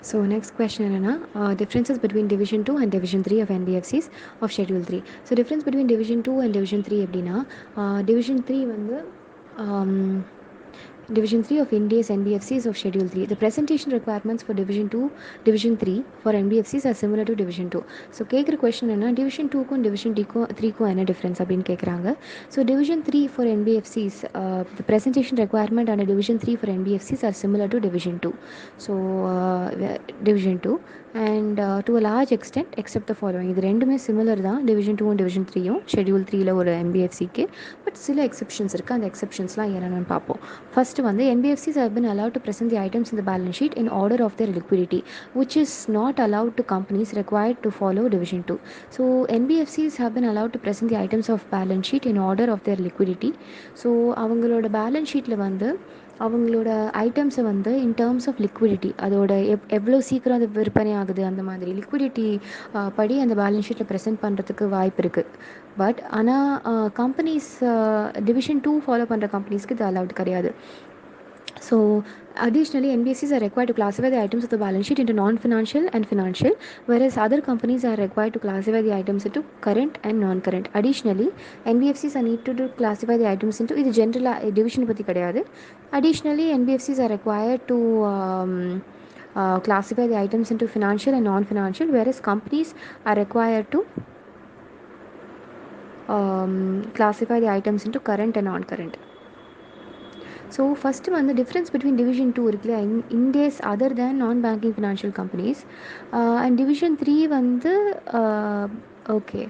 So next question என்னன்னா differences between division 2 and division 3 of NBFCs of schedule 3. So difference between division 2 and division 3 எப்படின்னா division 3 வந்து um, Division 3 of India's NBFCs of Schedule 3. The presentation requirements for Division 2, Division 3 for NBFCs are similar to Division 2. So, கேட்குற question என்ன Division 2க்கும் Division 3க்கும் என்ன difference அப்படின்னு கேட்குறாங்க. So Division 3 for NBFCs, the presentation requirement under Division 3 for NBFCs are similar to Division 2. So, Division 2 and to a large extent except the following. இது ரெண்டுமே similar தான் Division 2 and Division 3யும் Schedule 3ல ஒரு NBFCக்கு. But சில exceptions இருக்குது. அந்த எக்ஸெப்ஷன்ஸ்லாம் என்னென்னு பார்ப்போம். First one, the NBFCs have been allowed to present the items in the balance sheet in order of their liquidity, which is not allowed to companies required to follow Division 2. So, NBFCs have been allowed to present the items of balance sheet in order of their liquidity. So, அவங்களோட balance ஷீட்டில் வந்து அவங்களோட ஐட்டம்ஸை வந்து in terms of liquidity, அதோட எவ்வளோ சீக்கிரம் அது விற்பனை ஆகுது அந்த மாதிரி லிக்விடிட்டி படி அந்த பேலன்ஸ் ஷீட்டில் ப்ரெசென்ட் பண்ணுறதுக்கு வாய்ப்பு இருக்குது. பட் ஆனால் கம்பெனிஸ் டிவிஷன் 2 ஃபாலோ பண்ணுற கம்பெனிஸ்க்கு இது அலவுட் கிடையாது. So, additionally, NBFCs are required to classify the items of the balance sheet into non-financial and financial, whereas other companies are required to classify the items into current and non-current. Additionally, NBFCs are need to classify the items into இது general division பற்றி கிடையாது. Additionally, NBFCs are required to classify the items into financial and non-financial, whereas companies are required to classify the items into current and non-current. So first வந்து difference between division 2 இருக்குல்ல, இண்டேஸ் other than நான் banking financial companies and division 3 வந்து okay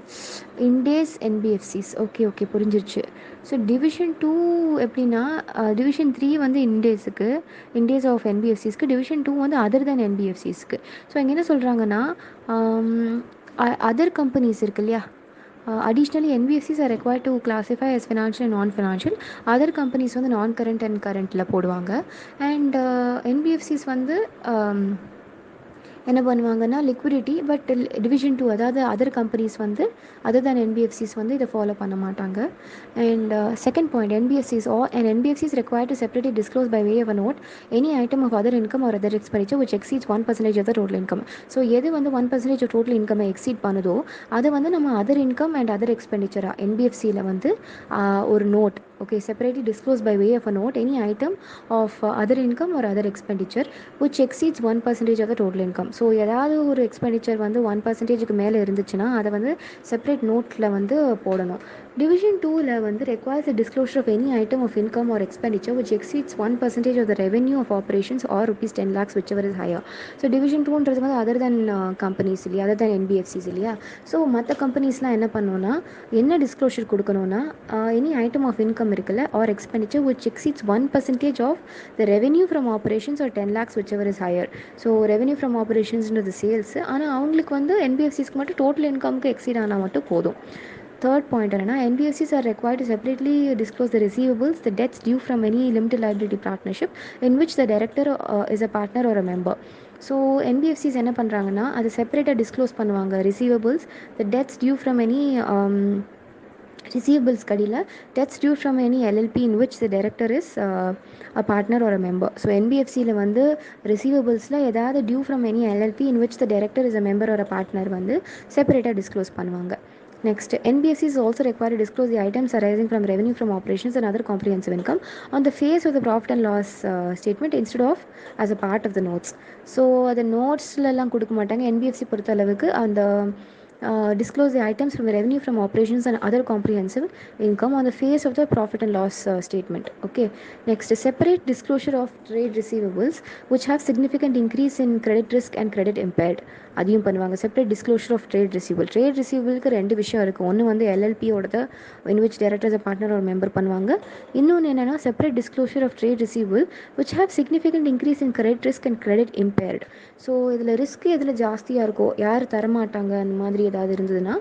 இண்டேஸ் NBFCs. Okay புரிஞ்சிருச்சு. So division 2 எப்படின்னா division 3 வந்து இண்டேஸ் of என்பிஎஃப்சிஸ்க்கு, division 2 வந்து other than என்பிஎஃப்சிஸ்க்கு. So இங்கே என்ன சொல்கிறாங்கன்னா அதர் கம்பெனிஸ் இருக்கு இல்லையா, additionally NBFCs are required to classify as financial and non-financial. other companies வந்து நான் கரண்ட் அண்ட் கரண்ட்டில் போடுவாங்க. அண்ட் NBFCs வந்து என்ன பண்ணுவாங்கன்னா லிக்விடிட்டி. பட் டிவிஷன் 2 அதாவது அதர் கம்பெனிஸ் வந்து அதர் தேன் என்பிஎஃப்சிஸ் வந்து இதை ஃபாலோ பண்ண மாட்டாங்க. And second point, NBFCs required to separately disclose by way of a note any item of other income or other expenditure which exceeds 1% of the total income. So எது வந்து 1% of total income exceed பண்ணுதோ அதை வந்து நம்ம other income and other எக்ஸ்பெண்டிச்சராக என்பிஎஃப்சியில் வந்து ஒரு note, okay, separately disclose by way of a note any item of other income or other expenditure which exceeds 1% of the total income. So ஏதாவது ஒரு expenditure வந்து 1%க்கு மேலே இருந்துச்சுன்னா அதை வந்து செப்பரேட் நோட்டில் வந்து போடணும். டிவிஷன் 2ல் வந்து requires the disclosure of any item of income or expenditure which exceeds 1% of the revenue of operations or rupees 10 lakhs whichever is higher. So division 2ன்றது வந்து அதர் தென் கம்பெனிஸ் இல்லையா, அதர் தென் என்பிஎஃப்சிஸ் இல்லையா. So மற்ற கம்பெனிஸ்லாம் என்ன பண்ணணும்னா என்ன disclosure கொடுக்கணும்னா எனி ஐட்டம் ஆஃப் இன்கம் இருக்குல்ல or expenditure which exceeds 1% of the revenue from operations or 10 lakhs whichever is higher. So revenue from ஆப்ரேஷன்ஸ்ன்றது சேல்ஸ். ஆனால் அவங்களுக்கு வந்து என்பிஎஃப்சிஸ்க்கு மட்டும் டோட்டல் இன்கம்க்கு எக்ஸீட் ஆனால் மட்டும் போதும். தேர்ட் பாயிண்ட் என்னன்னா NBFCs are required to separately disclose the receivables, the debts due from any limited liability partnership in which the director is a partner or a member. So NBFCs என்ன பண்ணுறாங்கன்னா அதை செப்பரேட்டாக disclose பண்ணுவாங்க. Receivables, the debts due from any receivables கடியில் debts due from any LLP in which the director is a partner or a member. So என்பிஎஃப்சியில் வந்து ரிசீவபிள்ஸில் ஏதாவது due from any LLP in which the director is a member or a partner வந்து செப்பரேட்டாக disclose பண்ணுவாங்க. Next, NBFC is also required to disclose the items arising from revenue from operations and other comprehensive income on the face of the profit and loss statement instead of as a part of the notes. So அது நோட்ஸ்லலாம் கொடுக்க மாட்டாங்க. NBFC பொறுத்த அளவுக்கு அந்த disclose the items from the revenue from operations and other comprehensive income on the face of the profit and loss statement. Okay. Next, a separate disclosure of trade receivables which have significant increase in credit risk and credit impaired. அதையும் பண்ணுவாங்க. Separate disclosure of trade receivable. Trade ரிசீவபிளுக்கு ரெண்டு விஷயம் இருக்குது. ஒன்று வந்து எல்எல்பியோட in which director a partner ஒரு மெம்பர் பண்ணுவாங்க. இன்னொன்று என்னென்னா separate disclosure of trade receivable which have significant increase in credit risk and credit impaired. So இதில் ரிஸ்க் எதில் ஜாஸ்தியாக இருக்கோ, யார் தரமாட்டாங்க அந்த மாதிரி ஏதாவது இருந்ததுன்னா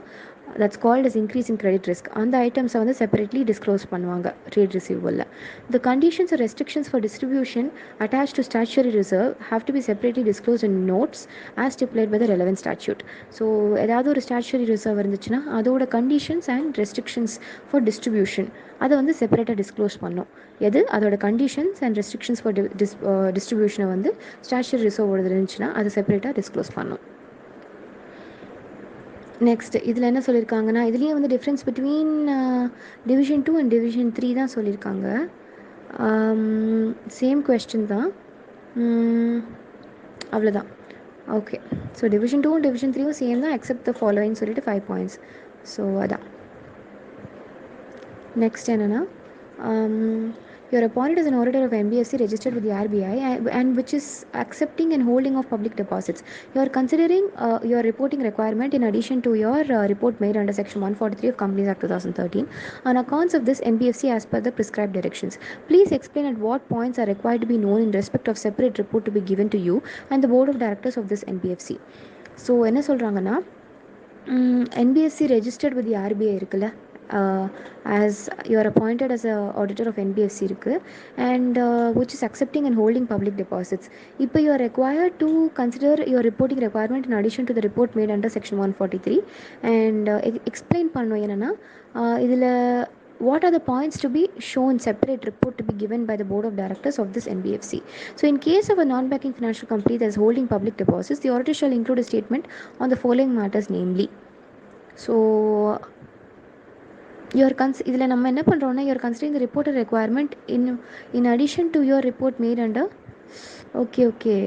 that's called as increase in credit risk. அந்த ஐட்டம்ஸை வந்து செப்பரேட்லி டிஸ்க்ளோஸ் பண்ணுவாங்க trade ரிசீவபிளில். The conditions or restrictions for distribution attached to statutory reserve have to be separately disclosed in notes as stipulated by the relevant statute. So ஏதாவது ஒரு statutory reserve இருந்துச்சுன்னா அதோட conditions and restrictions for distribution அதை வந்து செப்பரேட்டாக disclose பண்ணும். எது அதோட கண்டிஷன்ஸ் அண்ட் ரெஸ்ட்ரிக்ஷன்ஸ் ஃபார் டிஸ்ட்ரிபியூஷனை வந்து ஸ்டாச்சுரி ரிசர்வ் இருந்துச்சுன்னா அதை செப்பரேட்டாக டிஸ்க்ளோஸ் பண்ணும். நெக்ஸ்ட் இதில் என்ன சொல்லியிருக்காங்கன்னா இதுலேயே வந்து difference between division 2 and division 3 தான் சொல்லியிருக்காங்க. சேம் கொஸ்டின் தான், அவ்வளோதான். Okay, so division 2 and division 3வும் சேம் தான் எக்ஸப்ட் த ஃபாலோவிங் சொல்லிட்டு 5 பாயிண்ட்ஸ். ஸோ அதான். நெக்ஸ்ட் என்னென்னா you are appointed as an auditor of NBFC registered with the RBI and which is accepting and holding of public deposits. You are considering your reporting requirement in addition to your report made under section 143 of Companies Act 2013 on accounts of this NBFC as per the prescribed directions. Please explain at what points are required to be known in respect of separate report to be given to you and the board of directors of this NBFC. So என்ன சொல்கிறாங்கன்னா NBFC registered with the RBI இருக்குல்ல, as you are appointed as a auditor of NBFC இருக்கு and which is accepting and holding public deposits. இப்போ you are required to consider your reporting requirement in addition to the report made under section 143 and explain பண்ணணும் என்னன்னா இதில் what are the points to be shown separate report to be given by the board of directors of this NBFC. So in case of a non-banking financial company that is holding public deposits, the auditor shall include a statement on the following matters namely. So இதில் நம்ம என்ன பண்ணுறோன்னா you're considering the report requirement in addition to your report made under okay.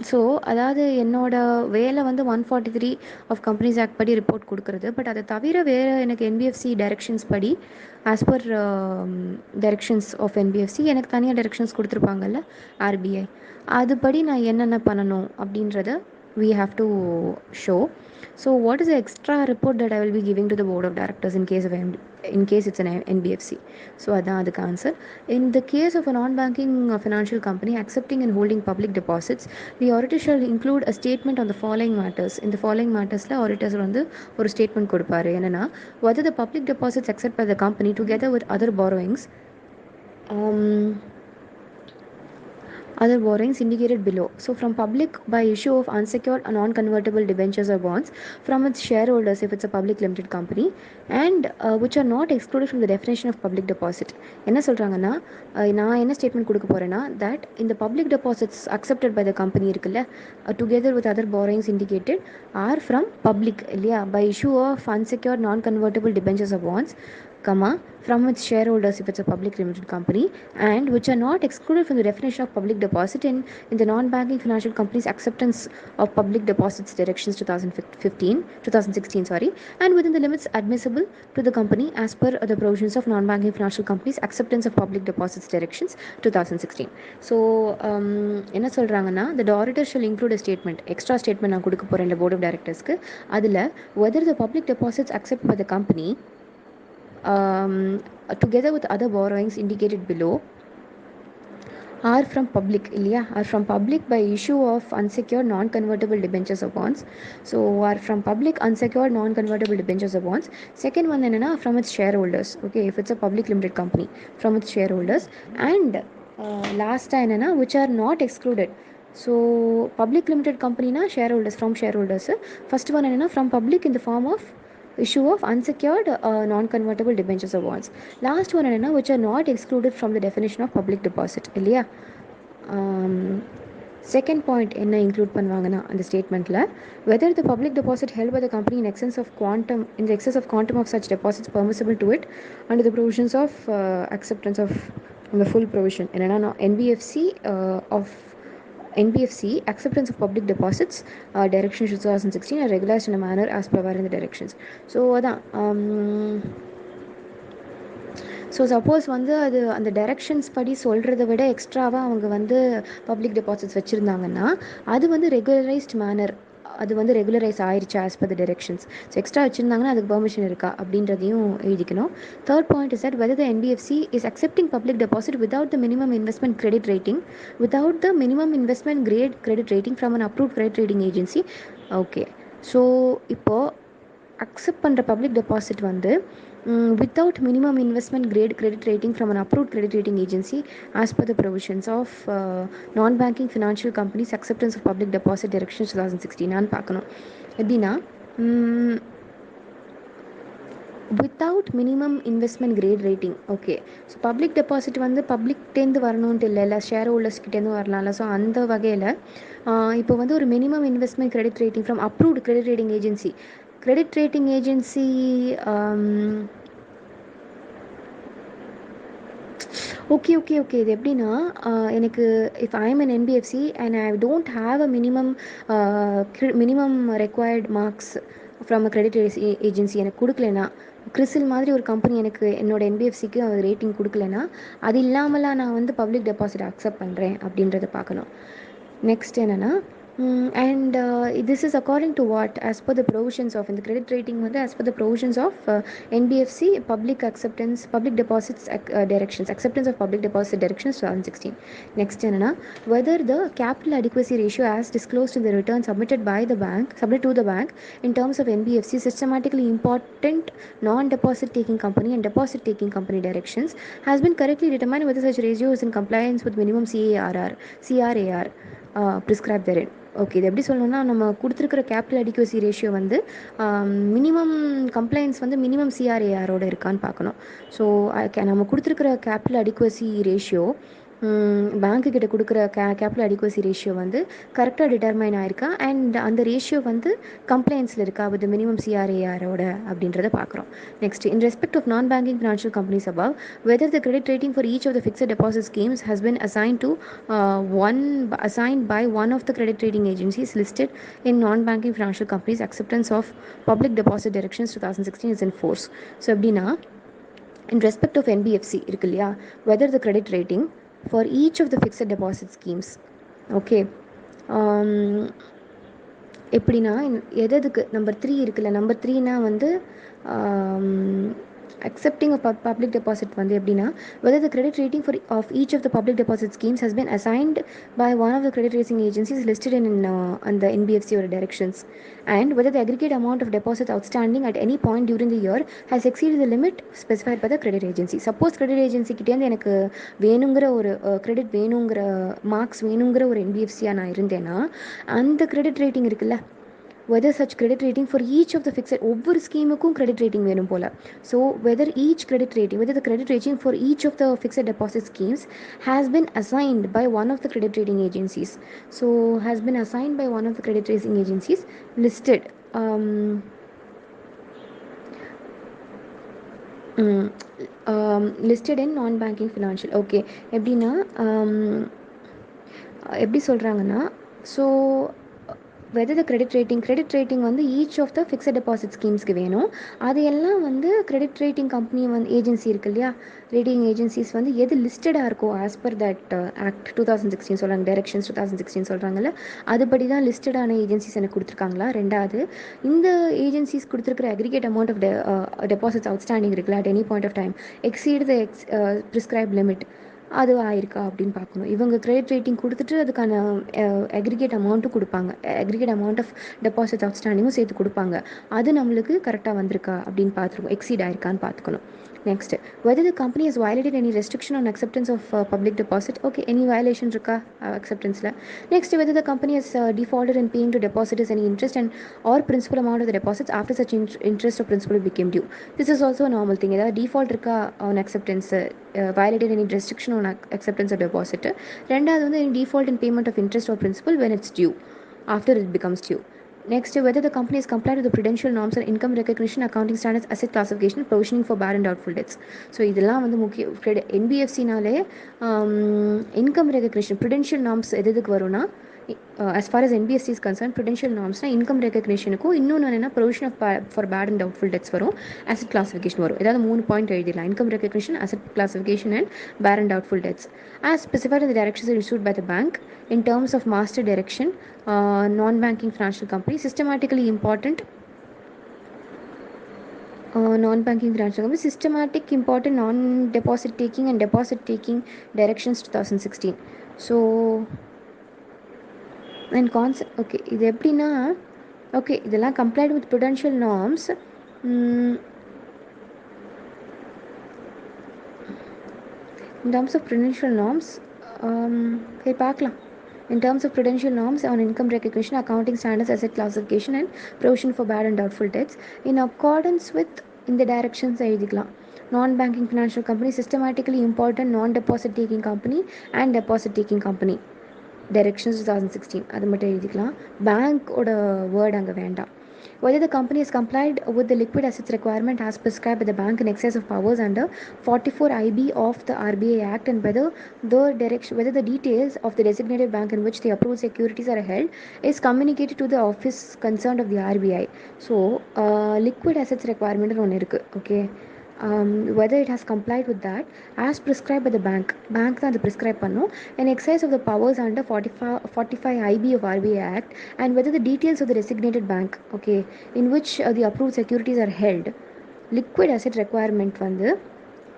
So அதாவது என்னோட வேலை வந்து 143 of companies act படி report கொடுக்குறது. பட் அதை தவிர வேறு எனக்கு என்பிஎஃப்சி டைரெக்ஷன்ஸ் படி as per directions of NBFC எனக்கு தனியாக டைரெக்ஷன்ஸ் கொடுத்துருப்பாங்கல்ல ஆர்பிஐ, அதுபடி நான் என்னென்ன பண்ணணும் அப்படின்றத we have to show. So what is the extra report that I will be giving to the board of directors in case it's an NBFC? So அதான் அதுக்கு answer. In the case of a non-banking financial company accepting and holding public deposits, the auditor shall include a statement on the following matters. In the following mattersல auditors வந்து ஒரு statement கொடுப்பாரு. என்னன்னா whether the public deposits accepted by the company together with other borrowings indicated below. So from public by issue of unsecured and non-convertible debentures or bonds from its shareholders if it's a public limited company and which are not excluded from the definition of public deposit. என்ன சொல்கிறாங்கன்னா நான் என்ன statement கொடுக்க போகிறேன்னா that in the public deposits accepted by the company இருக்குல்ல together with other borrowings indicated are from public இல்லையா by issue of unsecured non-convertible debentures or bonds from its shareholders if it's a public limited company and which are not excluded from the definition of public deposit in the non-banking financial companies acceptance of public deposits directions 2016 and within the limits admissible to the company as per the provisions of non-banking financial companies acceptance of public deposits directions 2016. So என்ன சொல்கிறாங்கன்னா the auditor shall include a statement, extra statement நான் கொடுக்க போகிறேன் இந்த board of directorsக்கு. அதில் whether the public deposits accepted by the company together with other borrowings indicated below are from public இல்லையா are from public by issue of unsecured non-convertible debentures or bonds. So are from public unsecured non-convertible debentures or bonds. Second one என்னன்னா from its shareholders, okay, if it's a public limited company from its shareholders and last என்னன்னா which are not excluded. So public limited company na shareholders from shareholders. First one என்னன்னா from public in the form of issue of unsecured non-convertible debentures or bonds. Last one என்னன்னா which are not excluded from the definition of public deposit இல்லையா. Second point என்ன include பண்ணுவாங்கன்னா அந்த ஸ்டேட்மெண்ட்டில் whether the public deposit held by the company in excess of quantum of such deposits permissible to it under the provisions of acceptance of the full provision என்னன்னா NBFC acceptance of public deposits direction 2016 are regularized in a manner as provided in the directions. So அதான் so suppose வந்து அது அந்த directions படி சொல்கிறத விட எக்ஸ்ட்ராவாக அவங்க வந்து பப்ளிக் டெபாசிட்ஸ் வச்சுருந்தாங்கன்னா அது வந்து ரெகுலரைஸ்ட் மேனர், அது வந்து ரெகுலரைஸ் ஆயிடுச்சு as per the directions. So extra வச்சுருந்தாங்கன்னா அதுக்கு பெர்மிஷன் இருக்கா அப்படின்றதையும் எழுதிக்கணும். Third point is that whether the NBFC is accepting public deposit without the minimum investment credit rating from an approved credit rating agency. Okay, so இப்போது accept பண்ணுற public deposit வந்து without minimum investment grade credit rating from an approved credit rating agency as per the provisions of non-banking financial companies acceptance of public deposit directions 2016 நான் பார்க்கணும். எப்படின்னா without minimum investment grade rating. Okay, so public deposit வந்து பப்ளிக்டேருந்து வரணுன்ட்டு இல்லை share ஹோல்டர்ஸ்கிட்டேருந்து வரலாம்ல. So அந்த வகையில் இப்போ வந்து ஒரு minimum investment credit rating from approved credit rating agency. Credit rating agency okay okay okay இது எப்படின்னா எனக்கு if I am an NBFC and I don't have a minimum required marks from a credit agency எனக்கு கொடுக்கலனா, கிறிசில் மாதிரி ஒரு company எனக்கு என்னோடய என்பிஎஃப்சிக்கு rating கொடுக்கலனா, அது இல்லாமலாம் நான் வந்து பப்ளிக் டெபாசிட் அக்செப்ட் பண்ணுறேன் அப்படின்றத பார்க்கணும். நெக்ஸ்ட் என்னென்னா and this is according to what as per the provisions of in the credit rating வந்து as per the provisions of NBFC public deposits directions acceptance of public deposit directions 2016. next என்னன்னா whether the capital adequacy ratio as disclosed in the return submitted to the bank in terms of NBFC systematically important non-deposit taking company and deposit taking company directions has been correctly determined whether such ratio is in compliance with minimum CRAR prescribed therein. Okay, இது எப்படி சொல்லணும்னா நம்ம கொடுத்துருக்கிற capital adequacy ratio வந்து minimum complaints வந்து minimum சிஆர்ஏஆரோட இருக்கான்னு பார்க்கணும். So நம்ம கொடுத்துருக்கிற கேபிட்டல் அடிக்வசி ரேஷியோ பேங்க்கு கிட்ட கொடுக்குற கேபிட்டல் அடிக்வசி ரேஷியோ வந்து கரெக்டாக டிட்டர்மைன் ஆயிருக்கா அண்ட் அந்த ரேஷியோ வந்து கம்ப்ளைண்ட்ஸில் இருக்கா வித் மினிமம் சிஆர்ஏஆரோட அப்படின்றத பார்க்குறோம். நெக்ஸ்ட், இன் ரெஸ்பெக்ட் ஆஃப் நான் banking financial companies above, whether the credit rating for each of the fixed deposit schemes has been assigned by one of the credit rating agencies listed in non-banking financial companies acceptance of public deposit directions 2016 is in force. So எப்படின்னா in respect of NBFC இருக்கு இல்லையா, whether the credit rating for each of the fixed deposit schemes, okay, எப்படின்னா எதுக்கு number 3 இருக்குல்ல, number 3னா வந்து accepting of public deposit வந்து எப்படின்னா whether the credit rating of each of the public deposit schemes has been assigned by one of the credit rating agencies listed in the NBFC or directions, and whether the aggregate amount of deposits outstanding at any point during the year has exceeded the limit specified by the credit agency. Suppose credit agency கிட்டேருந்து எனக்கு வேணுங்கிற ஒரு credit வேணுங்கிற marks வேணுங்கிற ஒரு என்பிஎஃப்சியாக நான் இருந்தேன்னா அந்த கிரெடிட் ரேட்டிங் இருக்குல்ல, whether such credit rating for each of the fixed ஒவ்வொரு ஸ்கீமுக்கும் credit rating வேணும் போல். So whether the credit rating for each of the fixed deposit schemes has been assigned by one of the credit rating agencies. So has been assigned by one of the credit rating agencies listed listed in non-banking financial. Okay, எப்படின்னா எப்படி சொல்கிறாங்கன்னா, so whether the credit rating வந்து each of the fixed deposit schemesக்கு வேணும். அது எல்லாம் வந்து credit rating company வந்து agency இருக்கு இல்லையா, ரேட்டிங் ஏஜென்சிஸ் வந்து எது லிஸ்டடாக இருக்கோ ஆஸ் பர் தட் ஆக்ட் 2016 சொல்கிறாங்க, டைரக்ஷன்ஸ் 2016 சொல்கிறாங்கல்ல, அதுபடி தான் லிஸ்டடான ஏஜென்சிஸ் எனக்கு கொடுத்துருக்காங்களா. ரெண்டாவது, இந்த ஏஜென்சிஸ் கொடுத்துருக்கிற aggregate amount of deposits outstanding இருக்குல்ல at any point of time exceed the prescribe limit அது ஆயிருக்கா அப்படின்னு பார்க்கணும். இவங்க கிரெடிட் ரேட்டிங் கொடுத்துட்டு அதுக்கான அக்ரிகேட் அமௌண்ட்டும் கொடுப்பாங்க, அக்ரிகேட் அமௌண்ட் ஆஃப் டெபாசிட் அவுட்ஸ்டாண்டிங்கும் சேர்த்து கொடுப்பாங்க. அது நம்மளுக்கு கரெக்டாக வந்திருக்கா அப்படின்னு பார்த்துருக்கோம், எக்ஸீட் ஆயிருக்கான்னு பார்த்துக்கணும். Next, whether the company has violated any restriction on acceptance of public deposit. Okay, any violation இருக்கா acceptanceல. Next, whether the company has defaulted in paying to depositors any interest and or principal amount of the deposits after such interest or principal became due. This is also a normal thing. ஏதாவது default இருக்கா on acceptance, violated any restriction on acceptance of deposit. ரெண்டாவது வந்து any default in payment of interest or principal when it's due, after it becomes due. Next, whether the company has complied with the prudential norms and income recognition, accounting standards, asset classification, provisioning for bad and doubtful debts. So இதெல்லாம் வந்து முக்கிய என்பிஎஃப்சினாலே income recognition prudential norms எதுக்கு வரும்னா, as far as NBFC is concerned, prudential norms income recognitionக்கும் இன்னொன்று என்னென்னா provision for bad and doubtful debts வரும், asset classification வரும். ஏதாவது 3 பாயிண்ட் எழுதிடலாம், income recognition, asset classification and bad and doubtful debts as specified in the directions issued by the bank in terms of master direction, non-banking financial company, systematically important non-banking financial company, systematic important non-deposit taking and deposit taking directions 2016. So and concept, okay, இது எப்படின்னா okay, இதெல்லாம் complied with Prudential norms. In terms of prudential norms, போய் பார்க்கலாம். In terms of prudential norms on income recognition, accounting standards, asset classification and provision for bad and doubtful debts, in accordance with in the directions எழுதிக்கலாம். Non-banking financial company, systematically important non-deposit taking company and deposit taking company, directions 2016 அது மட்டும் எழுதிக்கலாம். பேங்க்கோட word அங்கே வேண்டாம். Whether the company has complied with the liquid assets requirement as prescribed by the bank in excess of powers under 44 IB of the RBI Act, and whether the details of the designated bank in which the approved securities are held is communicated to the office concerned of the RBI. So liquid assets requirement ஒன்று இருக்கு. Okay, whether it has complied with that as prescribed by the bank தான் அது prescribe பண்ணும் in excess of the powers under 45 IB of RBI Act, and whether the details of the designated bank, okay, in which the approved securities are held, liquid asset requirement வந்து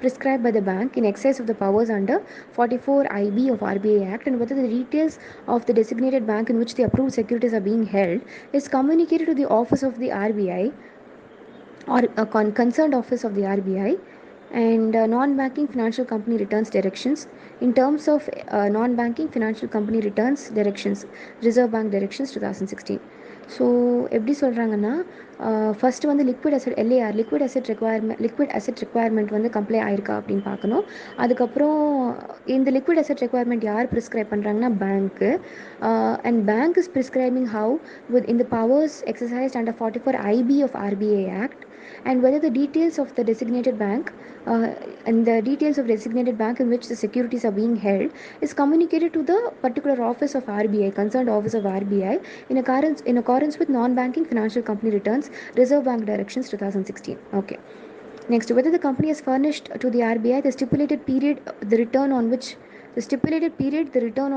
prescribed by the bank in excess of the powers under 44 IB of RBI Act, and whether the details of the designated bank in which the approved securities are being held is communicated to the office of the RBI or concerned office of the RBI, and non-banking financial company returns directions. In terms of non-banking financial company returns directions, Reserve Bank directions 2016. So எப்படி சொல்கிறாங்கன்னா, first வந்து liquid asset LAR liquid asset requirement வந்து comply ஆயிருக்கா அப்படின்னு பார்க்கணும். அதுக்கப்புறம் இந்த liquid asset requirement யார் ப்ரிஸ்கிரைப் பண்ணுறாங்கன்னா பேங்க்கு. And bank is prescribing how within the powers exercised under 44 IB of RBI Act, and whether the details of the designated bank and the details of designated bank in which the securities are being held is communicated to the particular office of RBI, concerned office of RBI, in accordance with non-banking financial company returns, Reserve Bank directions 2016. Okay. Next, whether the company has furnished to the RBI the stipulated period the return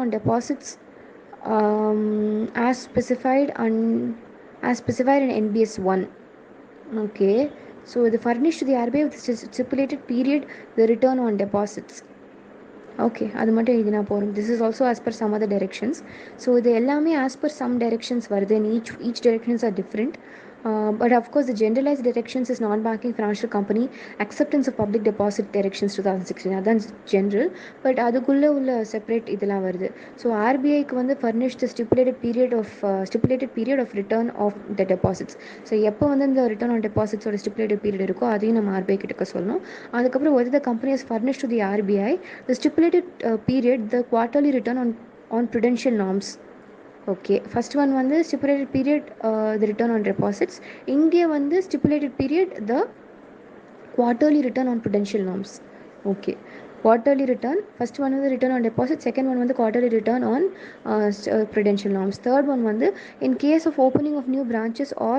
on deposits as specified in NBS 1. Okay, so the furnished to the RBI with stipulated period the return on deposits. Okay, அது மட்டும் எழுதினா போகிறோம். This is also as per some other directions. So இது எல்லாமே as per some directions வருது, and each directions are different. But of course the generalized directions is non-banking financial company acceptance of public deposit directions 2016. அதான் general, but அதுக்குள்ளே உள்ள separate இதெல்லாம் வருது. So ஆர்பிஐக்கு வந்து furnish the stipulated period of return of the deposits. So எப்போ வந்து இந்த return on deposits ஓட stipulated period இருக்கோ அதையும் நம்ம ஆர்பிஐ கிட்ட சொல்லணும். அதுக்கப்புறம் whether the company has furnished to the RBI the stipulated period the quarterly return on prudential norms. Okay, first one வந்து stipulated period the return on deposits. இங்கே வந்து stipulated period the quarterly return on prudential norms. ஓகே, quarterly return, first one வந்து return on deposit, second one வந்து quarterly return on prudential norms, third one வந்து in case of opening of new branches or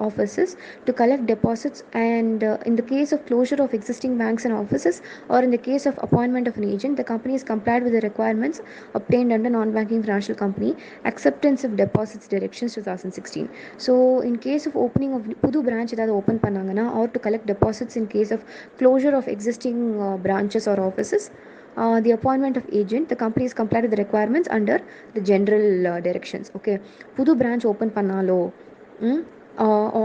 offices to collect deposits, and in the case of closure of existing banks and offices, or in the case of appointment of an agent, the company has complied with the requirements obtained under non-banking financial company acceptance of deposits directions 2016. So in case of opening of புது branch ஏதாவது open பண்ணாங்கன்னா, or to collect deposits in case of closure of existing branches or offices, the appointment of agent, the company is complied with the requirements under the general directions. Okay, புது branch open பண்ணாலோ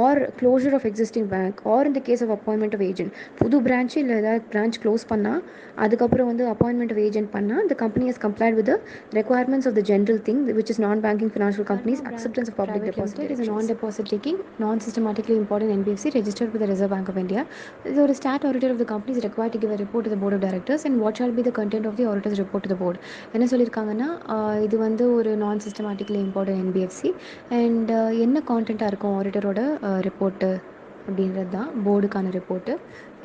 or closure of existing bank, or in the case of appointment of agent, புது branch இல்லை ஏதாவது branch close பண்ணால் அதுக்கப்புறம் வந்து appointment of agent பண்ணால் the company has complied with the requirements of the general thing, which is non-banking financial companies acceptance of public deposit directions. It is a non-deposit taking, non-systematically important NBFC registered with the Reserve Bank of India. The stat auditor of the company is required to give a report to the board of directors, and what shall be the content of the auditor's report to the board. என்ன சொல்லியிருக்காங்கன்னா, இது வந்து ஒரு நான் systematically important NBFC, and என்ன கான்டென்ட்டாக இருக்கும் ஆடிட்டரோட report அப்படின்றது தான் போர்டுக்கான ரிப்போர்ட்டு.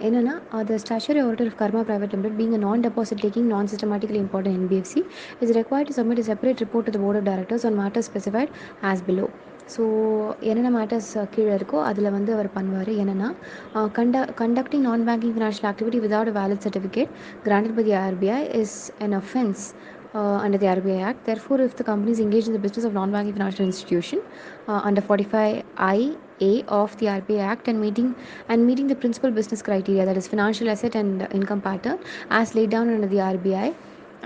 என்னென்னா, the statutory auditor of Karma Private Limited, being a non-deposit taking, non-systematically important NBFC, is required to submit a separate report to the board of directors on matters specified as below. So என்னென்ன matters கீழே இருக்கோ அதில் வந்து அவர் பண்ணுவார். என்னென்னா, conducting non-banking financial activity without a valid certificate granted by the RBI is an offence under the RBI Act. Therefore, if the company is engaged in the business of non-banking financial institution under 45IA of the RBI Act and meeting the principal business criteria, that is financial asset and income pattern as laid down under the RBI,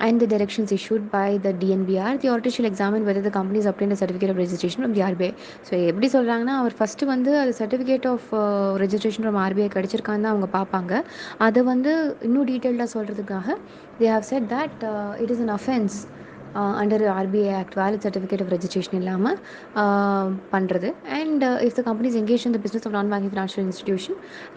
and the directions issued by the DNBR, the auditor shall examine whether the company has obtained a certificate of registration from the RBI. So எப்படி சொல்கிறாங்கன்னா, அவர் first வந்து அது certificate of registration from RBI கிடச்சிருக்கான்னு தான் அவங்க பார்ப்பாங்க. அதை வந்து இன்னும் டீட்டெயில்டாக சொல்கிறதுக்காக they have said that it is an offense under RBI Act, valid certificate of registration இல்லாமல் பண்ணுறது. And if the company is engaged in the business of non-banking financial institution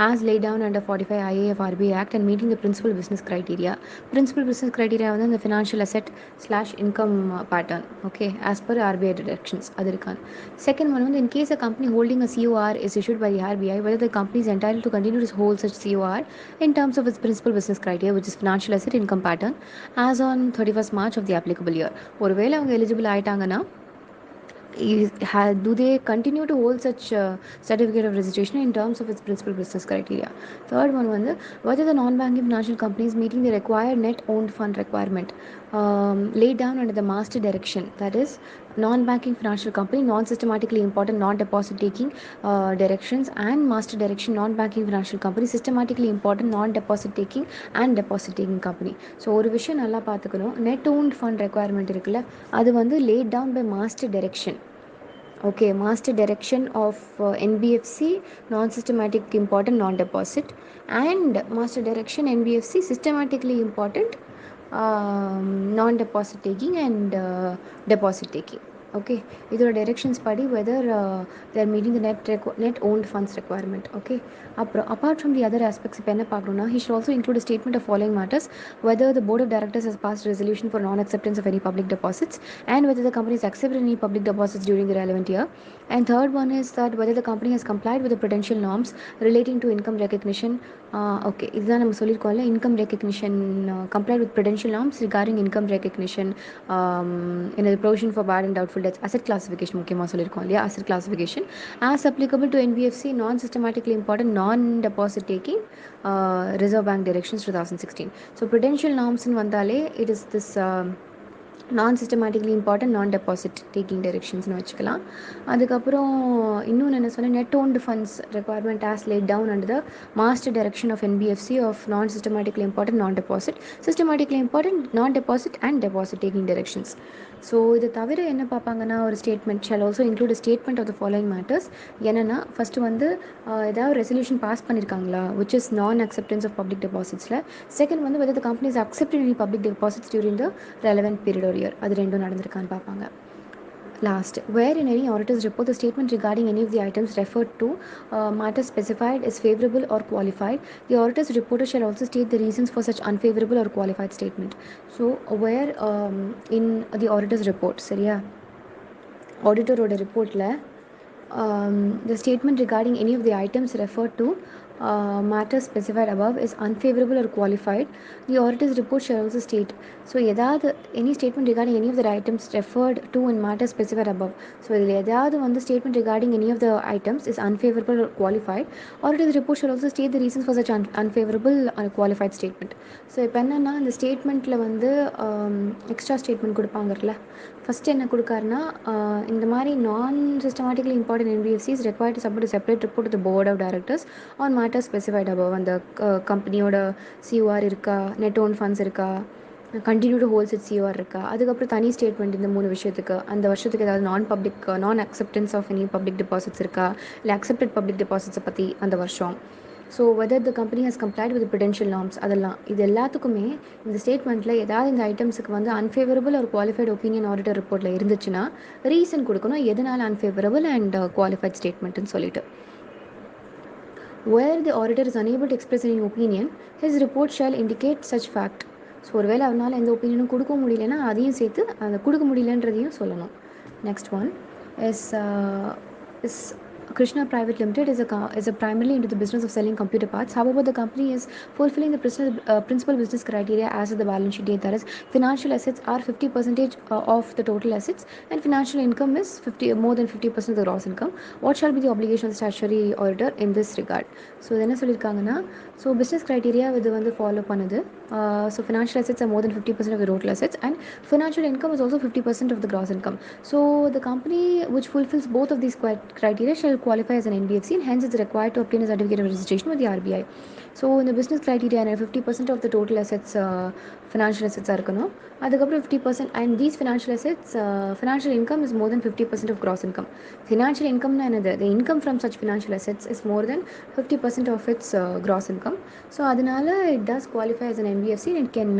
as laid down under 45 IA of RBI Act and meeting the principal business criteria. Principal business criteria வந்து the financial asset / income pattern, okay, as per RBI directions. அது இருக்கான். Second one வந்து in case a company holding a COR is issued by the RBI, whether the company is entitled to continue to hold such COR in terms of its principal business criteria, which is financial asset income pattern, as on 31st March of the applicable year. ஒருவேளை அவங்க eligible ஆயிட்டாங்கன்னா, do they continue to hold such certificate of registration in terms of its principal business criteria. Third one வந்து whether the non-banking financial companies meeting the required net owned fund requirement laid down under the master direction, that is non-banking financial company, non-systematically important non-deposit taking directions, and master direction non-banking financial company, systematically important non-deposit taking and deposit taking company. So ஒரு விஷயம் நல்லா பார்த்துக்கணும், net won't fund requirement இருக்குல்ல, அது வந்து laid down by master direction. Okay, master direction of NBFC, non-systematic important non-deposit, and master direction NBFC, systematically important non-deposit taking and deposit taking. Okay, இதோட directions படி whether they are meeting the net owned funds requirement. Okay, அப்புறம் apart from the other aspects இப்போ என்ன பார்க்கணும்னா, he should also include a statement of following matters: whether the board of directors has passed a resolution for non-acceptance of any public deposits, and whether the company has accepted any public deposits during the relevant year. And third one is that whether the company has complied with the prudential norms relating to income recognition. Okay, இதுதான் நம்ம சொல்லியிருக்கோம்ல, income recognition, complied with prudential norms regarding income recognition, in the provision for bad and doubtful debts, asset classification முக்கியமாக சொல்லியிருக்கோம் இல்லையா, asset classification as applicable to NBFC, non-systematically important non-deposit taking Reserve Bank directions 2016. So prudential norms வந்தாலே it is this non-systematically important non-deposit taking directionsனு வச்சுக்கலாம். அதுக்கப்புறம் இன்னொன்று என்ன சொன்னேன், net owned funds requirement as laid down under the master direction of NBFC of non-systematically important non-deposit, systematically important non-deposit and deposit taking directions. So இது தவிர என்ன பார்ப்பாங்கன்னா, ஒரு statement shall also include a statement of the following matters. என்னென்னா first வந்து ஏதாவது resolution pass பண்ணியிருக்காங்களா, which is non-acceptance of public depositsல. Second வந்து whether the company has accepted any public deposits during the relevant period or year, அது ரெண்டும் நடந்திருக்கான்னு பார்ப்பாங்க. Last, where in any auditor's report the statement regarding any of the items referred to matters specified is favorable or qualified, the auditor's reporter shall also state the reasons for such unfavorable or qualified statement. So where in the auditor's report, சரியா, ஆடிட்டரோட ரிப்போர்ட்டில் the statement regarding any of the items referred to matters specified above is unfavorable or qualified, the auditor's report shall also state. So ஏதாவது any statement regarding any of the items referred to in matters specified above, so இதில் ஏதாவது வந்து statement regarding any of the items is unfavorable or qualified, auditor's report shall also state the reasons for such unfavorable or qualified statement. So இப்போ என்னென்னா, இந்த ஸ்டேட்மெண்ட்டில் வந்து extra statement கொடுப்பாங்கல்ல, first என்ன கொடுக்காருன்னா, இந்த மாதிரி நான் systematically important NBFCs required to submit a separate report to the board of directors on matters specified above. அந்த கம்பெனியோட COR இருக்கா, நெட் ஓன் ஃபண்ட்ஸ் இருக்கா, continue to holes it COR இருக்கா, அதுக்கப்புறம் தனி ஸ்டேட்மெண்ட் இந்த 3 விஷயத்துக்கு, அந்த வருஷத்துக்கு ஏதாவது நான் acceptance of any public deposits இருக்கா, இல்லை அக்செப்டட் பப்ளிக் டெபாசிட்ஸை பற்றி அந்த வருஷம். So whether the company has complied with prudential norms, அதெல்லாம் இது எல்லாத்துக்குமே இந்த ஸ்டேட்மெண்ட்டில் ஏதாவது இந்த ஐட்டம்ஸுக்கு வந்து அன்ஃபேவரபிள் ஒரு குவாலிஃபைட் ஒப்பீனியன் ஆடிட்டர் ரிப்போர்ட்டில் இருந்துச்சுன்னா ரீசன் கொடுக்கணும், எதனால் அன்ஃபேவரபிள் அண்ட் குவாலிஃபைட் ஸ்டேட்மெண்ட்டுன்னு சொல்லிட்டு. Where the auditor is unable to express any opinion, his report shall indicate such fact. So ஒருவேளை அவனால் எந்த ஒப்பீனியனும் கொடுக்க முடியலன்னா அதையும் சேர்த்து அந்த கொடுக்க முடியலன்றதையும் சொல்லணும். Next one is Krishna Private Limited is a primarily into the business of selling computer parts. However, the company is fulfilling the principal business criteria as of the balance sheet date. That is, financial assets are 50% of the total assets, and financial income is more than 50% of the gross income. What shall be the obligation of the statutory auditor in this regard? So, என்ன சொல்லியிருக்காங்கன்னா, so business criteria இது வந்து follow பண்ணுது. So financial assets are more than 50% of the total assets, and financial income is also 50% of the gross income. So, the company which fulfills both of these criteria shall shall qualify as an NBFC and hence it's required to obtain a certificate of registration with the RBI. So இந்த business criteria 50% of the total assets financial அசெட்ஸாக இருக்கணும். அதுக்கப்புறம் 50% and these financial assets financial income is more than 50% of gross income. Financial இன்கம்னா என்னது? The income from such financial assets is more than 50% of its gross income. So அதனால it does qualify as an NBFC and it can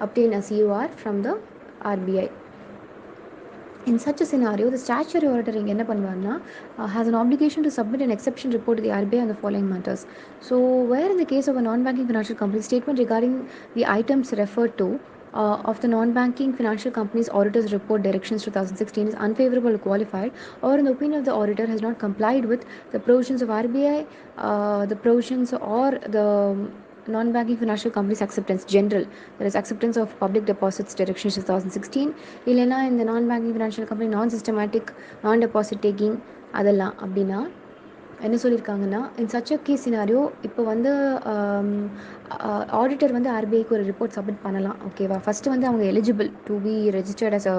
obtain a COR from the RBI. In such a scenario, the statutory auditor இங்கே என்ன பண்ணுவார்னா has an obligation to submit an exception report to the RBI on the following matters. So, where in the case of a non-banking financial company, statement regarding the items referred to of the non-banking financial company's auditor's report directions 2016 is unfavorable or qualified, or in the opinion of the auditor has not complied with the provisions of RBI, the provisions or the non-banking financial companies acceptance general, that is acceptance of public deposits directions 2016, இல்லைனா இந்த non-banking financial company non-systematic non-deposit taking அதெல்லாம் அப்படின்னா என்ன சொல்லியிருக்காங்கன்னா in such a case scenario இப்போ வந்து auditor வந்து ஆர்பிஐக்கு ஒரு ரிப்போர்ட் சப்மிட் பண்ணலாம். ஓகேவா? ஃபஸ்ட்டு வந்து அவங்க eligible to be registered as a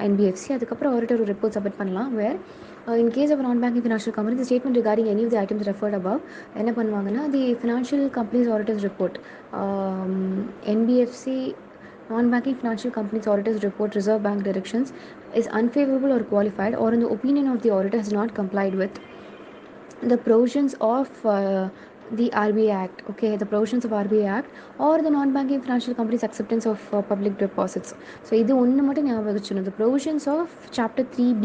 NBFC. அதுக்கப்புறம் ஆடிட்டர் ஒரு ரிப்போர்ட் சப்மிட் பண்ணலாம். Where in case of a non-banking financial company, the statement regarding any of the items referred above என்ன பண்ணுவாங்கன்னா the financial company's auditor's report, NBFC non-banking financial companies auditor's report reserve bank directions is unfavorable or qualified, or in the opinion of the auditor has not complied with the provisions of the RBI Act, okay, the provisions of RBI Act or the non-banking financial companies acceptance of public deposits. So இது ஒன்று மட்டும் ஞாபகம் வச்சுக்கணும். the provisions of chapter 3B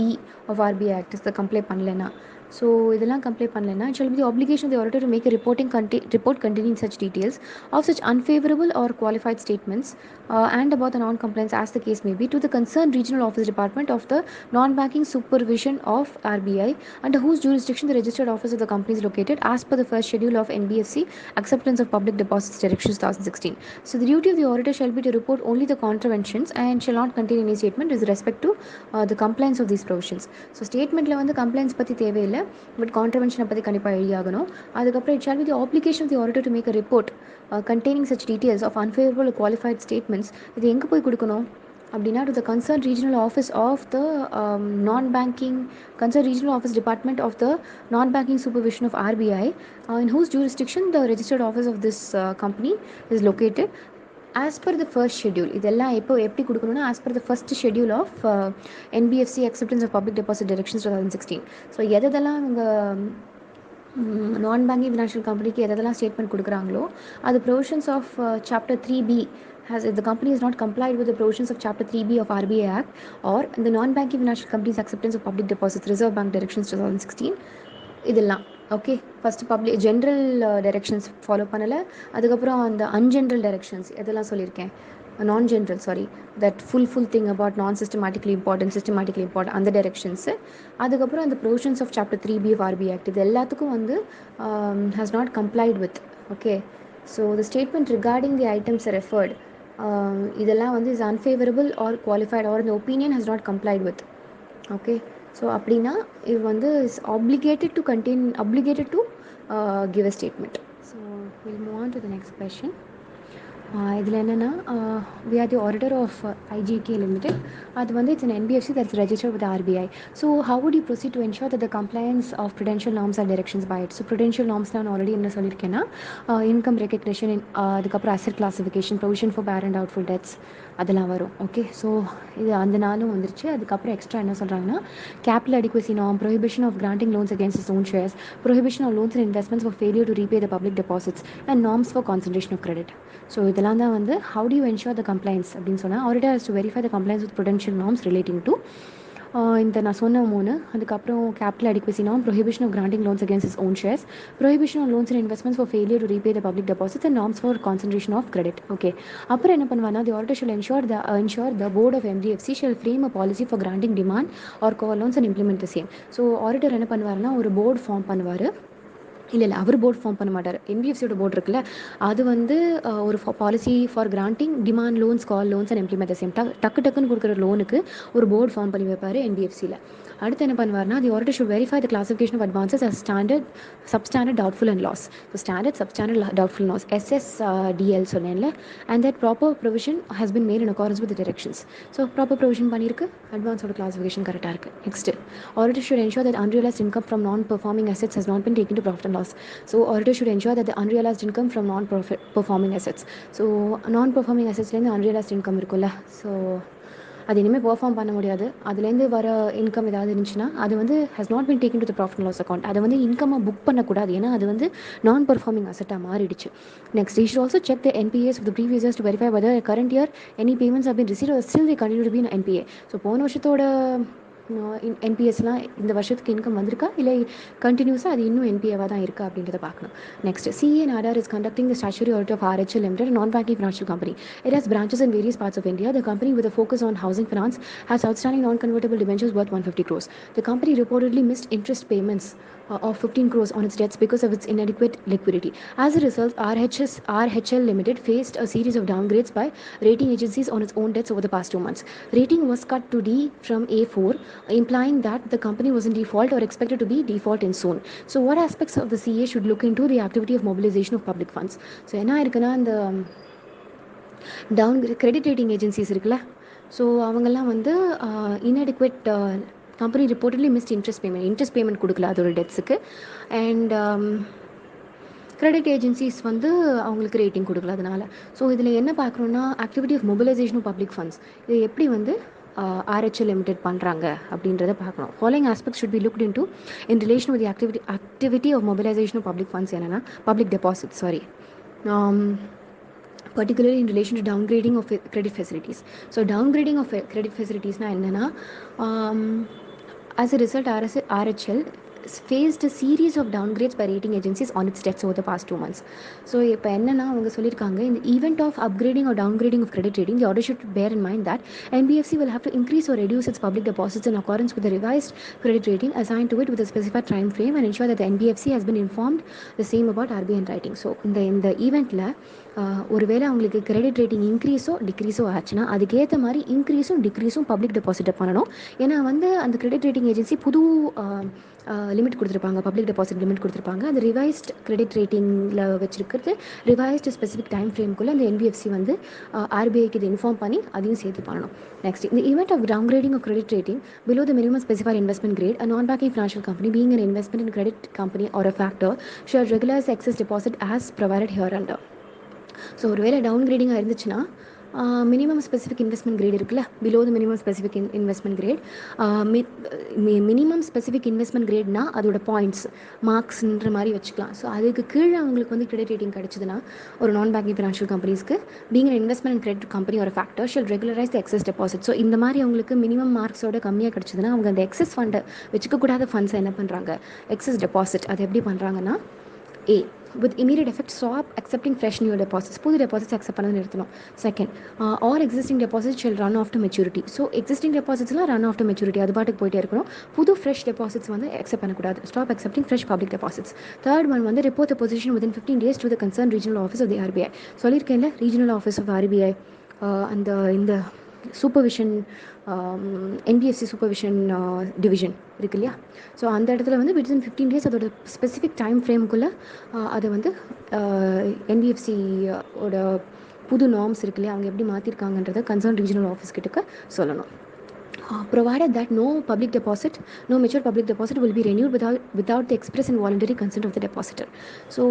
of RBI Act is the comply பண்ணலைன்னா. So இதெல்லாம் comply பண்ணலைன்னா it shall be the obligation of the auditor to make a report containing such details of such unfavorable or qualified statements and about the non-compliance as the case may be to the concerned regional office department of the non-banking supervision of RBI under whose jurisdiction the registered office of the company is located as per the first schedule of NBFC acceptance of public deposits directions 2016. So the duty of the auditor shall be to report only the contraventions and shall not contain any statement with respect to the compliance of these provisions. So statementல வந்து compliance பற்றி தேவையில்லை, but கான்ட்ரவென்ஷனை பற்றி கண்டிப்பாக எழுதியாகணும். அதுக்கப்புறம் it shall be the application of the auditor to make a report containing such details of unfavourable qualified statements. இது எங்கே போய் கொடுக்கணும் அப்படின்னா to the concern regional office of the non-banking concerned regional office department of the non-banking supervision of RBI in whose jurisdiction the registered office of this company is located as per the first schedule. இதெல்லாம் எப்படி கொடுக்கணும்னா as per the first schedule of NBFC acceptance of public deposit directions 2016. So எதெல்லாம் இவங்க non-banking financial கம்பெனிக்கு எதெல்லாம் statement கொடுக்குறாங்களோ அது provisions of chapter 3B has, if the company has not complied with the provisions of chapter 3B of RBI Act or the non-banking financial companies acceptance of public deposits reserve bank directions 2016, இதெல்லாம் okay. First public general directions follow பண்ணலை. அதுக்கப்புறம் அந்த அன்ஜென்ரல் directions எதெல்லாம் சொல்லியிருக்கேன், non general sorry, that full thing about non systematically important அந்த directions. அதுக்கப்புறம் அந்த provisions of chapter 3B of RBI Act இது எல்லாத்துக்கும் வந்து has not complied with. Okay. So the statement regarding the items referred இதெல்லாம் வந்து is unfavourable or qualified or the opinion has not complied with. Okay. So அப்படின்னா இது வந்து is obligated to give a statement. So we'll move on to the next question. இதில் என்னென்னா we are the auditor of IGK Limited. அது வந்து it's an NBFC that's registered with the RBI. So how would you proceed to ensure that the compliance of prudential norms and directions by it? So prudential norms நான் already என்ன சொல்லியிருக்கேன்னா income recognition, அதுக்கப்புறம் asset classification, provision for பேர் and doubtful debts அதெல்லாம் வரும். Okay. So இது அந்த நாளும் வந்துருச்சு. அதுக்கப்புறம் எக்ஸ்ட்ரா என்ன சொல்கிறாங்கன்னா capital adequacy norm, prohibition of granting loans against its own shares, prohibition of loans and investments for failure to repay the public deposits and norms for concentration of credit. So இதெல்லாம் தான் வந்து how do you ensure the compliance அப்படின்னு சொன்னால் auditor has to verify the compliance with prudential norms relating to இந்த நான் சொன்ன 3. அதுக்கப்புறம் capital adequacy norm, prohibition of granting loans against its own shares, prohibition of loans and investments for failure to repay the public deposits and norms for concentration of credit. Okay. அப்புறம் என்ன பண்ணுவாங்கன்னா the auditor shall ensure the board of NBFC shall frame a policy for granting demand or call loans and implement the same. So auditor என்ன பண்ணுவாருன்னா ஒரு board form பண்ணுவார். இல்லை அவர் board form பண்ண மாட்டார். என்பிஎஃப்சியோட போர்டு இருக்குல்ல, அது வந்து ஒரு policy for granting demand loans, call loans and implement the same. டக்குன்னு கொடுக்குற லோனுக்கு ஒரு போர்டு ஃபார்ம் பண்ணி வைப்பார் என்பிஎஃப்சியில். அடுத்து என்ன பண்ணுவார்னா, the auditor should verify the classification of advances as standard, substandard, doubtful and loss. So standard, substandard, doubtful, loss, SSDL சொன்னேன்ல. And that proper provision has been made in accordance with directions. So proper provision பண்ணியிருக்கு, அட்வான்ஸோட classification கரெக்டாக இருக்குது. Next, auditor should ensure that unrealized income from non-performing assets has not been taken to profit and loss. So auditor should ensure that the unrealized income from non-performing assets. So non-performing assetsலேருந்து unrealized income இருக்குல்ல, so அது இனிமேல் perform பண்ண முடியாது. அதுலேருந்து வர income ஏதாவது இருந்துச்சுன்னா அது வந்து has not been taken to the profit and loss account. அதை வந்து இன்கமாக புக் பண்ணக்கூடாது, ஏன்னா அது வந்து நான் பெர்ஃபார்மிங் அசட்டாக மாறிடுச்சு. Next, you should also check the NPAs of the previous years to verify whether current year any payments have been received or still they continue to be in NPA. So போன வருஷத்தோட என்பிஎஸ்லாம் இந்த வருஷத்துக்கு income வந்திருக்கா, இல்லை கண்டினியூஸாக அது இன்னும் என்பிஏவாக தான் இருக்கா அப்படின்றத பார்க்கணும். Next, CA and ADAR is conducting the statutory audit of RHL Limited, a non-banking financial company. It has branches in various parts of India. The company, with a focus on housing finance, has outstanding non-convertible debentures worth 150 crores. The company reportedly missed interest payments of 15 crores on its debts because of its inadequate liquidity. As a result, RHL Limited faced a series of downgrades by rating agencies on its own debts over the past 2 months. Rating was cut to D from A4, implying that the company was in default or expected to be default in soon. So what aspects of the CA should look into the activity of mobilization of public funds? So என்ன இருக்குன்னா, இந்த credit rating agencies இருக்குல்ல, so அவங்கெல்லாம் வந்து inadequate company reportedly missed interest payment கொடுக்கல அதோட டெட்ஸுக்கு. And credit agencies வந்து அவங்களுக்கு ரேட்டிங் கொடுக்கல அதனால். ஸோ இதில் என்ன பார்க்குறோன்னா, activity of mobilisation of public funds, இது எப்படி வந்து RHL லிமிடெட் பண்ணுறாங்க அப்படின்றத பார்க்கணும். Following aspect should be looked into in relation with activity of mobilisation of public funds. என்னென்னா public deposit, particularly in relation to downgrading of credit facilities. So downgrading of credit facilities na enna, as a result RHL faced a series of downgrades by rating agencies on its debts over the past 2 months. So இப்போ என்னன்னா அவங்க சொல்லியிருக்காங்க, in the event of upgrading or downgrading of credit rating, the auditor should bear in mind that NBFC will have to increase or reduce its public deposits in accordance with the revised credit rating assigned to it with a specified time frame, and ensure that the NBFC has been informed the same about RBI writing. So இந்த ஈவெண்ட்டில் ஒருவேளை அவங்களுக்கு credit rating இன்க்ரீஸோ டிக்ரீஸோ ஆச்சுன்னா அதுக்கேற்ற மாதிரி இன்க்ரீஸும் டிக்ரீஸும் public டெபாசிட்டை பண்ணணும். ஏன்னா வந்து அந்த கிரெடிட் ரேட்டிங் ஏஜென்சி புது லிமிட் கொடுத்துருப்பாங்க, பப்ளிக் டெபாசிட் லிமிட் கொடுத்துருப்பாங்க. அது ரிவைஸ்ட் கிரெடிட் ரேட்டிங்கில் வச்சுருக்கிறது ரிவைஸ்டு ஸ்பெசிஃபிக் டைம் ஃப்ரேம்குள்ளே அந்த NBFC வந்து RBIக்கு இது இன்ஃபார்ம் பண்ணி அதையும் சேர்த்து பண்ணணும். நெக்ஸ்ட், இந்த event of downgrading of credit rating below the minimum specified investment grade, a non-banking financial company being an investment in credit company or a factor should regularize the excess deposit as provided hereunder. So ஒரு வேளை டவுன்கிரேடிங்காக இருந்துச்சுன்னா minimum specific investment grade இருக்குல்ல, below the minimum specific investment grade, minimum specific investment கிரேட்னா அதோட points மார்க்ஸ்ன்ற மாதிரி வச்சுக்கலாம். So அதுக்கு கீழே அவங்களுக்கு வந்து கிரெடிட் ரேட்டிங் கிடச்சிதுன்னா ஒரு நான் பேங்கிங் ஃபினான்ஷியல் கம்பெனிஸ்க்கு being investment and credit company ஒரு factor shall regularise the excess deposit. So இந்த மாதிரி அவங்களுக்கு மினிமம் மார்க்ஸோட கம்மியாக கிடச்சிதுன்னா அவங்க அந்த எக்ஸஸ் ஃபண்டை வச்சுக்கக்கூடாத ஃபண்ட்ஸை என்ன பண்ணுறாங்க, எக்ஸஸ் டெபாசிட் அது எப்படி பண்ணுறாங்கன்னா, A, with immediate effect stop accepting fresh new deposits. புது டெபாசிட்ஸ் அக்செப்ட் பண்ணது நிறுத்தணும். Second, or existing deposit shall run off to maturity. So existing டெபாசிட்ஸ்லாம் ரன் ஆஃப் டு மெச்சூரிட்டி, அது பாட்டுக்கு போயிட்டே இருக்கணும். புது ஃப்ரெஷ் டெபாசிட்ஸ் வந்து அக்செப்ட் பண்ணக்கூடாது. Stop accepting fresh public deposits. Third one வந்து report the position within 15 days to the concerned regional office of the RBI. சொல்லியிருக்கேன்ல, ரீஜனல் ஆஃபீஸ் ஆஃப் RBI அந்த இந்த சூப்பர்விஷன் என்பிஎஃப்சி சூப்பர்விஷன் டிவிஷன் இருக்கு இல்லையா, ஸோ அந்த இடத்துல வந்து வித்தின் 15 days அதோட ஸ்பெசிஃபிக் டைம் ஃப்ரேமுக்குள்ளே அதை வந்து என்பிஎஃப்சியோட புது நார்ம்ஸ் இருக்கு இல்லையா, அவங்க எப்படி மாற்றிருக்காங்கன்றதை கன்சர்ன் ரீஜனல் ஆஃபீஸ் கிட்டக்க சொல்லணும். Provided that no mature public deposit will be renewed without the express and voluntary consent of the depositor. So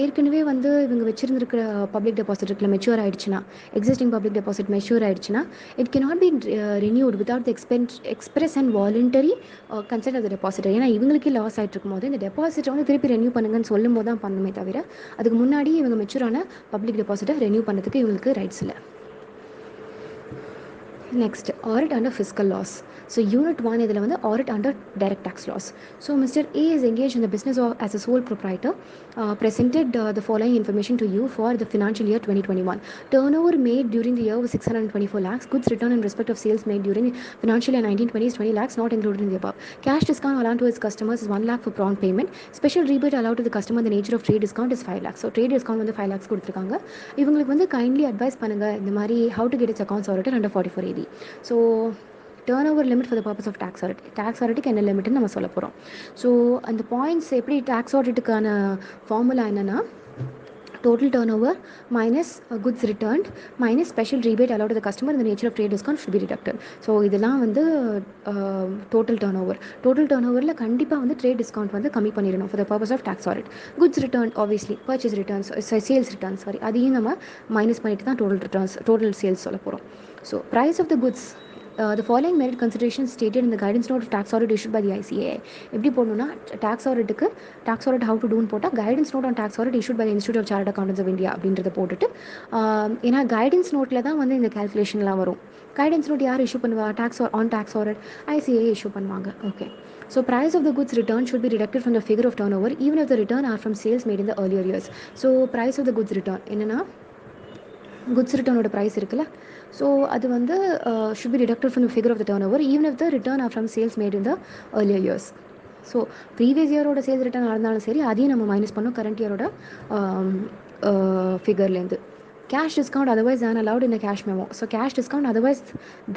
ஏற்கனவே வந்து இவங்க வச்சுருந்துருக்கிற பப்ளிக் டெபாசிட் இருக்குல்ல, மெச்சூர் ஆகிடுச்சுன்னா, எக்ஸிஸ்டிங் பப்ளிக் டெபாசிட் மெச்சூர் ஆகிடுச்சுன்னா it cannot be renewed without the express and voluntary consent of the depositor. ஏன்னா இவங்களுக்கே loss ஆகிட்டு இருக்கும் போது இந்த டெபாசிட்டை வந்து திருப்பி ரெனியூ பண்ணுங்கன்னு சொல்லும் போது தான் பண்ணுமே தவிர அதுக்கு முன்னாடி இவங்க மெச்சூரான பப்ளிக் டெபாசிட்டை ரெனியூ பண்ணுறதுக்கு இவங்களுக்கு ரைட்ஸ் இல்லை. Next, audit under fiscal laws. So unit 1 இதில் வந்து audit under direct tax laws. So Mr. A is engaged in the business as a sole proprietor, presented the following information to you for the financial year 2021. Turnover made during the year was 624 lakhs. Goods returned in respect of sales made during financial year 1920 is 20 lakhs, not included in the above. Cash discount allowed to its customers is 1 lakh for prompt payment. Special rebate allowed to the customer in the nature of trade discount is 5 lakhs. So trade discount வந்து 5 lakhs கொடுத்துருக்காங்க. இவங்களுக்கு வந்து kindly advice பண்ணுங்கள் இந்த மாதிரி how to get its accounts audited under 44 AD. So turnover limit for the purpose of tax audit. Tax ஆடிட்டுக்கு என்ன லிமிட்னு நம்ம சொல்ல போகிறோம். ஸோ அந்த பாயிண்ட்ஸ் எப்படி டேக்ஸ் ஆடிட்டுக்கான ஃபார்முலா என்னென்னா total turnover minus goods returned minus special rebate allowed to the customer in the nature of trade discount should be deducted. So இதெல்லாம் வந்து டோட்டல் டர்ன் ஓவர். டோட்டல் டர்ன் ஓவரில் கண்டிப்பாக வந்து ட்ரேட் டிஸ்கவுண்ட் வந்து கம்மி பண்ணிடணும் for the purpose of tax audit. Goods return obviously purchase returns sales return அதையும் நம்ம மைனஸ் பண்ணிட்டு தான் டோட்டல் சேல்ஸ் சொல்ல போகிறோம். So price of the goods. The following merit considerations stated in the guidance note of tax audit issued by the ICAI. எப்படி போடணும்னா tax audit how to do போட்டால் guidance note on tax audit issued by the Institute of Chartered Accountants of India அப்படின்றத போட்டுட்டு ஏன்னா guidance நோட்டில் தான் வந்து இந்த கேல்குலேஷன்லாம் வரும். கைடன்ஸ் நோட் யார் இஷ்யூ பண்ணுவா? tax audit ICAI இஷ்யூ பண்ணுவாங்க. Okay. So price of the goods returned should be deducted from the figure of turnover even if the return are from sales made in the earlier years. So price of the goods return என்னென்னா goods ரிட்டர்னோட price இருக்குல்ல, so அது வந்து should be deducted from the figure of the turnover even if the return are from sales made in the earlier years. So previous இயரோட sales return இருந்தாலும் சரி அதையும் நம்ம மைனஸ் பண்ணோம் கரண்ட் இயரோட ஃபிகர்லேருந்து. Cash discount otherwise than allowed in a cash memo. So cash discount otherwise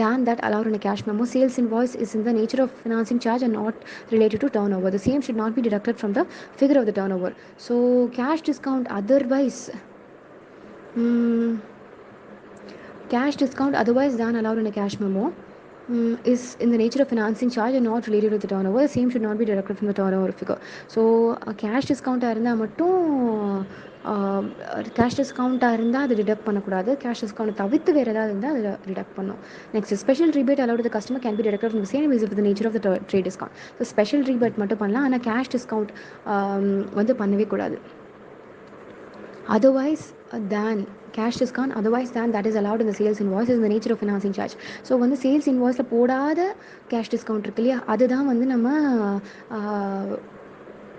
than that allowed in a cash memo. Sales invoice is in the nature of financing charge and not related to turnover. The same should not be deducted from the figure of the turnover. So cash discount otherwise cash discount otherwise than allowed in a cash memo is in the nature of financing charge and not related to the turnover. The same should not be deducted from the turnover figure. So cash discount இருந்தால் மட்டும் cash டிஸ்கவுண்ட்டாக இருந்தால் அது detect பண்ணக்கூடாது. Cash discount தவிர்த்து வேறு ஏதாவது இருந்தால் அதில் டிடக்ட் பண்ணணும். Next special rebate allowed to the customer can be deducted from the same is of the nature of the trade discount. So special rebate மட்டும் பண்ணலாம், ஆனால் கேஷ் டிஸ்கவுண்ட் வந்து பண்ணவே கூடாது. otherwise than cash discount otherwise than that is allowed in the sales invoice is in the nature of financing charge. So வந்து sales இன்வாய்ஸில் போடாத cash discount இருக்கு இல்லையா, அதுதான் வந்து நம்ம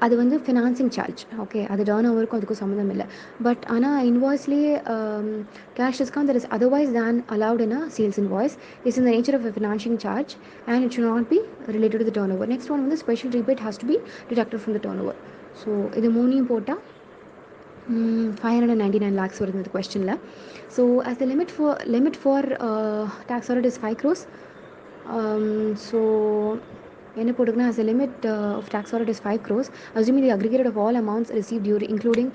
அது வந்து ஃபினான்சிங் சார்ஜ். ஓகே, அது டர்ன் ஓவருக்கும் அதுக்கும் சம்மந்தம் இல்லை. பட் ஆனால் இன்வாய்ஸ்லேயே cash discount that is otherwise then allowed in a sales invoice is in the nature of a financing charge and it should not be related to the turnover. Next one வந்து special rebate has to be deducted from the turnover. So இது மூணையும் போட்டால் 599 lakhs வருது இந்த கொஸ்டினில். So as the limit for tax audit is 5 crores. So என்ன போட்டுக்குன்னா as the limit of tax audit is 5 crores assuming the aggregate of all amounts received during including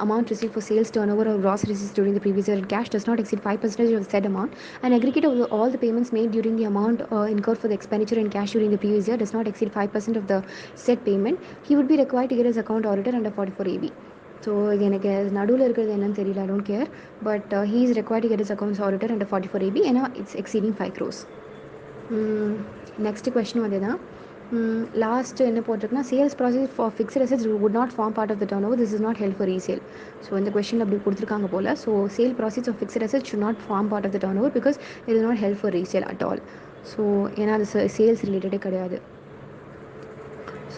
amount received for sales turnover or gross receipts during the previous year in cash does not exceed 5% of the said amount, and aggregate of all the payments made during the amount incurred for the expenditure in cash during the previous year does not exceed 5% of the said payment, he would be required to get his account audited under 44AB. So இது எனக்கு நடுவில் இருக்கிறது என்னன்னு தெரியல, I don't care, but he is required to get is accounts auditor under 44AB ஏன்னா it's exceeding 5 crores. Next question வந்து தான் last என்ன போட்டிருக்குன்னா sales proceeds for fixed assets would not form part of the turnover, this is not help for resale. So இந்த question அப்படி கொடுத்துருக்காங்க போல். So sale proceeds of fixed assets should not form part of the turnover because it is not help for resale at all. So ஏன்னா அது sales ரிலேட்டடே கிடையாது.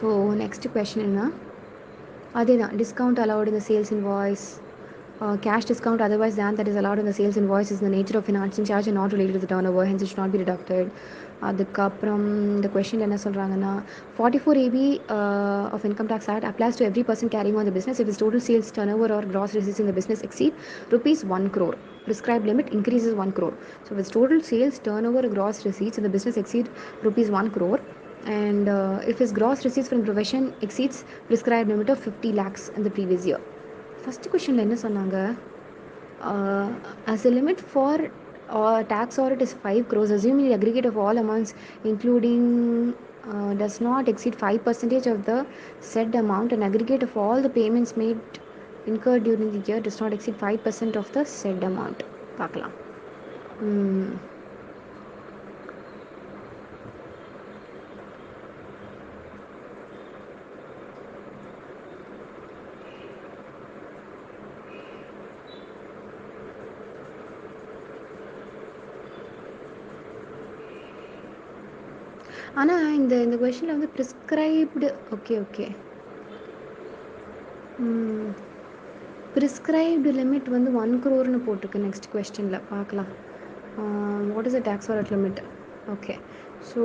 So next question என்ன, அதே தான் discount allowed in the sales invoice. Cash discount otherwise than that is allowed in the sales invoice is in the nature of financing charge and not related to the turnover, hence it should not be deducted. அதுக்கப்புறம் இந்த question என்ன சொல்கிறாங்கன்னா 44AB of Income Tax Act applies to every person carrying on the business if his total sales turnover or gross receipts in the business exceed rupees 1 crore. Prescribed limit increases 1 crore. So if his total sales turnover or gross receipts in the business exceed rupees 1 crore and if his gross receipts from profession exceeds prescribed limit of 50 lakhs in the previous year. First கொஷனில் என்ன சொன்னாங்க, as a limit for tax audit is 5 crores assuming the aggregate of all amounts including does not exceed 5% of the said amount and aggregate of all the payments made incurred during the year does not exceed 5% of the said amount. பார்க்கலாம். ஆனால் இந்த கொஷனில் வந்து prescribed okay prescribed limit வந்து 1 crore போட்டிருக்கு next கொஸ்டினில் பார்க்கலாம். What is the tax for at limit? Okay so